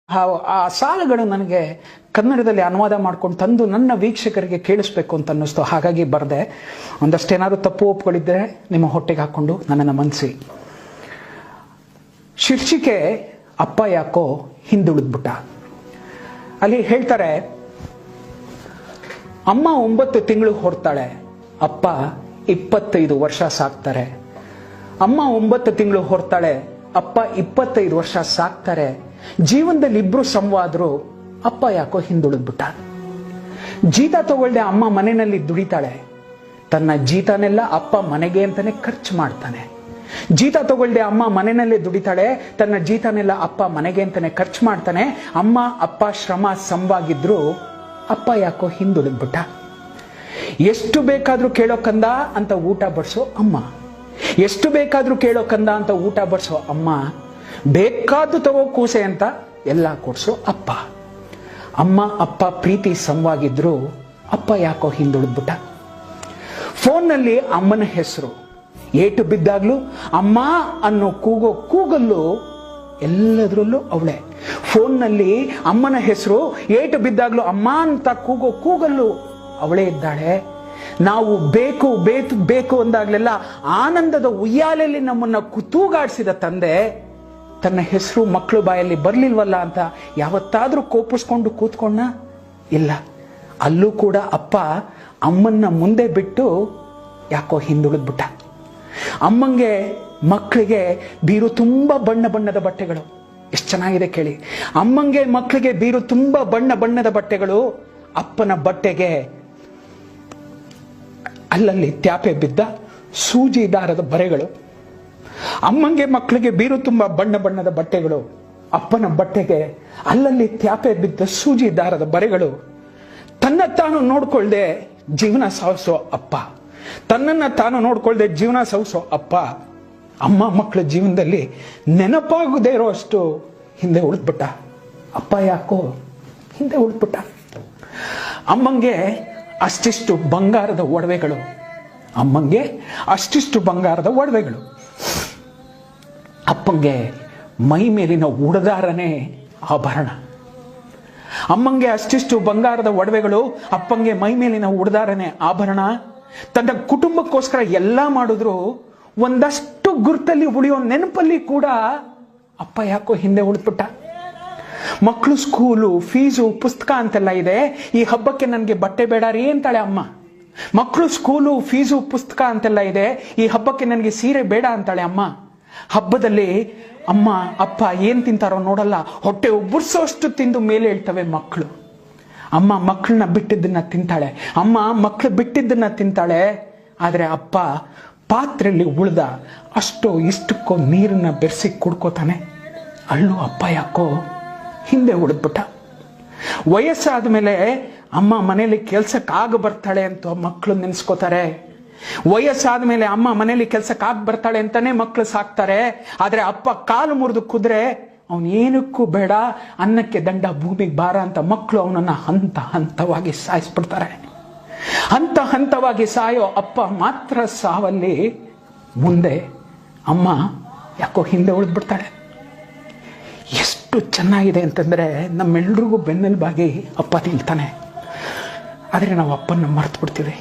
ಆ ಸಾಲುಗಳು ನನಗೆ ಕನ್ನಡದಲ್ಲಿ ಅನುವಾದ ಮಾಡ್ಕೊಂಡು ತಂದು ನನ್ನ ವೀಕ್ಷಕರಿಗೆ ಕೇಳಿಸ್ಬೇಕು ಅಂತ ಅನ್ನಿಸ್ತು. ಹಾಗಾಗಿ ಬರೆದೆ. ಒಂದಷ್ಟೇನಾದ್ರು ತಪ್ಪು ಒಪ್ಪಿಕೊಂಡಿದ್ದರೆ ನಿಮ್ಮ ಹೊಟ್ಟೆಗೆ ಹಾಕ್ಕೊಂಡು ನನ್ನನ್ನು ಮನ್ನಿಸಿ. ಶೀರ್ಷಿಕೆ ಅಪ್ಪ ಯಾಕೋ ಹಿಂದುಳಿದ್ಬಿಟ್ಟ. ಅಲ್ಲಿ ಹೇಳ್ತಾರೆ, ಅಮ್ಮ 9 ತಿಂಗಳು ಹೊರ್ತಾಳೆ, ಅಪ್ಪ 25 ವರ್ಷ ಸಾಕ್ತಾರೆ. ಅಮ್ಮ 9 ತಿಂಗಳು ಹೊರ್ತಾಳೆ, ಅಪ್ಪ 25 ವರ್ಷ ಸಾಕ್ತಾರೆ. ಜೀವನದಲ್ಲಿ ಇಬ್ರು ಸಂವಾದ್ರು, ಅಪ್ಪ ಯಾಕೋ ಹಿಂದುಳಿದ್ಬಿಟ್ಟ. ಜೀತ ತಗೊಳ್ದೆ ಅಮ್ಮ ಮನೆಯಲ್ಲಿ ದುಡಿತಾಳೆ, ತನ್ನ ಜೀತನೆಲ್ಲ ಅಪ್ಪ ಮನೆಗೆ ಅಂತಾನೆ ಖರ್ಚು ಮಾಡ್ತಾನೆ. ಜೀತ ತಗೊಳ್ದೆ ಅಮ್ಮ ಮನೆಯಲ್ಲೇ ದುಡಿತಾಳೆ, ತನ್ನ ಜೀತನೆಲ್ಲ ಅಪ್ಪ ಮನೆಗೆ ಅಂತಾನೆ ಖರ್ಚು ಮಾಡ್ತಾನೆ. ಅಮ್ಮ ಅಪ್ಪ ಶ್ರಮ ಸಮವಾಗಿದ್ರು, ಅಪ್ಪ ಯಾಕೋ ಹಿಂದುಳಿದ್ಬಿಟ್ಟ. ಎಷ್ಟು ಬೇಕಾದ್ರೂ ಕೇಳೋ ಕಂದ ಅಂತ ಊಟ ಬಡಿಸೋ ಅಮ್ಮ, ಎಷ್ಟು ಬೇಕಾದ್ರೂ ಕೇಳೋ ಕಂದ ಅಂತ ಊಟ ಬಡಿಸೋ ಅಮ್ಮ, ಬೇಕಾದ್ದು ತಗೋ ಕೂಸೆ ಅಂತ ಎಲ್ಲ ಕೊಡ್ಸೋ ಅಪ್ಪ. ಅಮ್ಮ ಅಪ್ಪ ಪ್ರೀತಿ ಸಮವಾಗಿದ್ರು, ಅಪ್ಪ ಯಾಕೋ ಹಿಂದುಳಿದ್ಬಿಟ್ಟ. ಫೋನ್ನಲ್ಲಿ ಅಮ್ಮನ ಹೆಸರು ಏಟು ಬಿದ್ದಾಗ್ಲೂ ಅಮ್ಮ ಅನ್ನೋ ಕೂಗೋ ಕೂಗಲ್ಲೂ ಎಲ್ಲದರಲ್ಲೂ ಅವಳೆ. ಫೋನ್ನಲ್ಲಿ ಅಮ್ಮನ ಹೆಸರು ಏಟು ಬಿದ್ದಾಗ್ಲೂ ಅಮ್ಮ ಅಂತ ಕೂಗೋ ಕೂಗಲ್ಲೂ ಅವಳೇ ಇದ್ದಾಳೆ. ನಾವು ಬೇಕು ಬೇಕು ಬೇಕು ಅಂದಾಗ್ಲೆಲ್ಲ ಆನಂದದ ಉಯ್ಯಾಲೆಯಲ್ಲಿ ನಮ್ಮನ್ನ ತೂಗಾಡಿಸಿದ ತಂದೆ ತನ್ನ ಹೆಸರು ಮಕ್ಕಳು ಬಾಯಲ್ಲಿ ಬರ್ಲಿಲ್ವಲ್ಲ ಅಂತ ಯಾವತ್ತಾದ್ರೂ ಕೋಪಿಸ್ಕೊಂಡು ಕೂತ್ಕೊಂಡ? ಇಲ್ಲ. ಅಲ್ಲೂ ಕೂಡ ಅಪ್ಪ ಅಮ್ಮನ್ನ ಮುಂದೆ ಬಿಟ್ಟು ಯಾಕೋ ಹಿಂದುಳಿದ್ಬಿಟ್ಟ. ಅಮ್ಮಂಗೆ ಮಕ್ಕಳಿಗೆ ಬೀರು ತುಂಬಾ ಬಣ್ಣ ಬಣ್ಣದ ಬಟ್ಟೆಗಳು. ಎಷ್ಟು ಚೆನ್ನಾಗಿದೆ ಕೇಳಿ. ಅಮ್ಮಂಗೆ ಮಕ್ಕಳಿಗೆ ಬೀರು ತುಂಬಾ ಬಣ್ಣ ಬಣ್ಣದ ಬಟ್ಟೆಗಳು, ಅಪ್ಪನ ಬಟ್ಟೆಗೆ ಅಲ್ಲಲ್ಲಿ ತ್ಯಾಪೆ ಬಿದ್ದ ಸೂಜಿ ದಾರದ ಬರೆಗಳು. ಅಮ್ಮಂಗೆ ಮಕ್ಕಳಿಗೆ ಬೀರು ತುಂಬಾ ಬಣ್ಣ ಬಣ್ಣದ ಬಟ್ಟೆಗಳು, ಅಪ್ಪನ ಬಟ್ಟೆಗೆ ಅಲ್ಲಲ್ಲಿ ತ್ಯಾಪೆ ಬಿದ್ದ ಸೂಜಿ ದಾರದ ಬರೆಗಳು. ತನ್ನ ತಾನು ನೋಡ್ಕೊಳ್ದೆ ಜೀವನ ಸಾಗಿಸೋ ಅಪ್ಪ, ತನ್ನನ್ನ ತಾನು ನೋಡ್ಕೊಳ್ದೆ ಜೀವನ ಸಾಗಿಸೋ ಅಪ್ಪ, ಅಮ್ಮ ಮಕ್ಕಳ ಜೀವನದಲ್ಲಿ ನೆನಪಾಗದೇ ಇರೋ ಅಷ್ಟು ಹಿಂದೆ ಉಳಿದ್ಬಿಟ್ಟ. ಅಪ್ಪ ಯಾಕೋ ಹಿಂದೆ ಉಳಿದ್ಬಿಟ್ಟ. ಅಮ್ಮಂಗೆ ಅಷ್ಟಿಷ್ಟು ಬಂಗಾರದ ಒಡವೆಗಳು, ಅಮ್ಮಂಗೆ ಅಷ್ಟಿಷ್ಟು ಬಂಗಾರದ ಒಡವೆಗಳು, ಅಪ್ಪಂಗೆ ಮೈ ಮೇಲಿನ ಉಡದಾರನೇ ಆಭರಣ. ಅಮ್ಮಂಗೆ ಅಷ್ಟಿಷ್ಟು ಬಂಗಾರದ ಒಡವೆಗಳು, ಅಪ್ಪಂಗೆ ಮೈ ಮೇಲಿನ ಉಡದಾರನೇ ಆಭರಣ. ತನ್ನ ಕುಟುಂಬಕ್ಕೋಸ್ಕರ ಎಲ್ಲ ಮಾಡಿದ್ರು ಒಂದಷ್ಟು ಗುರ್ತಲ್ಲಿ ಉಳಿಯೋ ನೆನಪಲ್ಲಿ ಕೂಡ ಅಪ್ಪ ಯಾಕೋ ಹಿಂದೆ ಉಳಿದ್ಬಿಟ್ಟ. ಮಕ್ಕಳು ಸ್ಕೂಲು ಫೀಸು ಪುಸ್ತಕ ಅಂತೆಲ್ಲ ಇದೆ, ಈ ಹಬ್ಬಕ್ಕೆ ನನಗೆ ಬಟ್ಟೆ ಬೇಡ ರೀ ಅಂತಾಳೆ ಅಮ್ಮ. ಮಕ್ಕಳು ಸ್ಕೂಲು ಫೀಸು ಪುಸ್ತಕ ಅಂತೆಲ್ಲ ಇದೆ, ಈ ಹಬ್ಬಕ್ಕೆ ನನಗೆ ಸೀರೆ ಬೇಡ ಅಂತಾಳೆ ಅಮ್ಮ. ಹಬ್ಬದಲ್ಲಿ ಅಮ್ಮ ಅಪ್ಪ ಏನ್ ತಿಂತಾರೋ ನೋಡಲ್ಲ, ಹೊಟ್ಟೆ ಉಬ್ಬರ್ಸೋಷ್ಟು ತಿಂದು ಮೇಲೆ ಹೇಳ್ತವೆ ಮಕ್ಕಳು. ಅಮ್ಮ ಮಕ್ಕಳನ್ನ ಬಿಟ್ಟಿದ್ದನ್ನ ತಿಂತಾಳೆ, ಅಮ್ಮ ಮಕ್ಕಳು ಬಿಟ್ಟಿದ್ದನ್ನ ತಿಂತಾಳೆ. ಆದ್ರೆ ಅಪ್ಪ ಪಾತ್ರೆಯಲ್ಲಿ ಉಳ್ದ ಅಷ್ಟೋ ಇಷ್ಟಕ್ಕೋ ನೀರನ್ನ ಬೆರೆಸಿ ಕುಡ್ಕೋತಾನೆ. ಅಲ್ಲೂ ಅಪ್ಪ ಯಾಕೋ ಹಿಂದೆ ಉಳಿದ್ಬಿಟ್ಟ. ವಯಸ್ಸಾದ ಮೇಲೆ ಅಮ್ಮ ಮನೇಲಿ ಕೆಲ್ಸಕ್ಕಾಗ ಬರ್ತಾಳೆ ಅಂತ ಮಕ್ಕಳು ನೆನ್ಸ್ಕೋತಾರೆ. ವಯಸ್ಸಾದ ಮೇಲೆ ಅಮ್ಮ ಮನೇಲಿ ಕೆಲ್ಸಕ್ಕಾಗ ಬರ್ತಾಳೆ ಅಂತಾನೆ ಮಕ್ಕಳು ಸಾಕ್ತಾರೆ. ಆದ್ರೆ ಅಪ್ಪ ಕಾಲು ಮುರಿದು ಕುದ್ರೆ ಅವನ್ ಏನಕ್ಕೂ ಬೇಡ, ಅನ್ನಕ್ಕೆ ದಂಡ ಭೂಮಿಗೆ ಭಾರ ಅಂತ ಮಕ್ಕಳು ಅವನನ್ನ ಹಂತ ಹಂತವಾಗಿ ಸಾಯಿಸ್ಬಿಡ್ತಾರೆ. ಹಂತ ಹಂತವಾಗಿ ಸಾಯೋ ಅಪ್ಪ ಮಾತ್ರ ಸಾವಲ್ಲಿ ಮುಂದೆ ಅಮ್ಮ ಯಾಕೋ ಹಿಂದೆ ಉಳಿದ್ಬಿಡ್ತಾಳೆ. ಎಷ್ಟು ಚೆನ್ನಾಗಿದೆ ಅಂತಂದ್ರೆ ನಮ್ಮೆಲ್ರಿಗೂ ಬೆನ್ನೆಲುಬಾಗಿ ಅಪ್ಪ ನಿಲ್ತಾನೆ. ಆದ್ರೆ ನಾವು ಅಪ್ಪನ್ನ ಮರ್ತು ಬಿಡ್ತೀವಿ.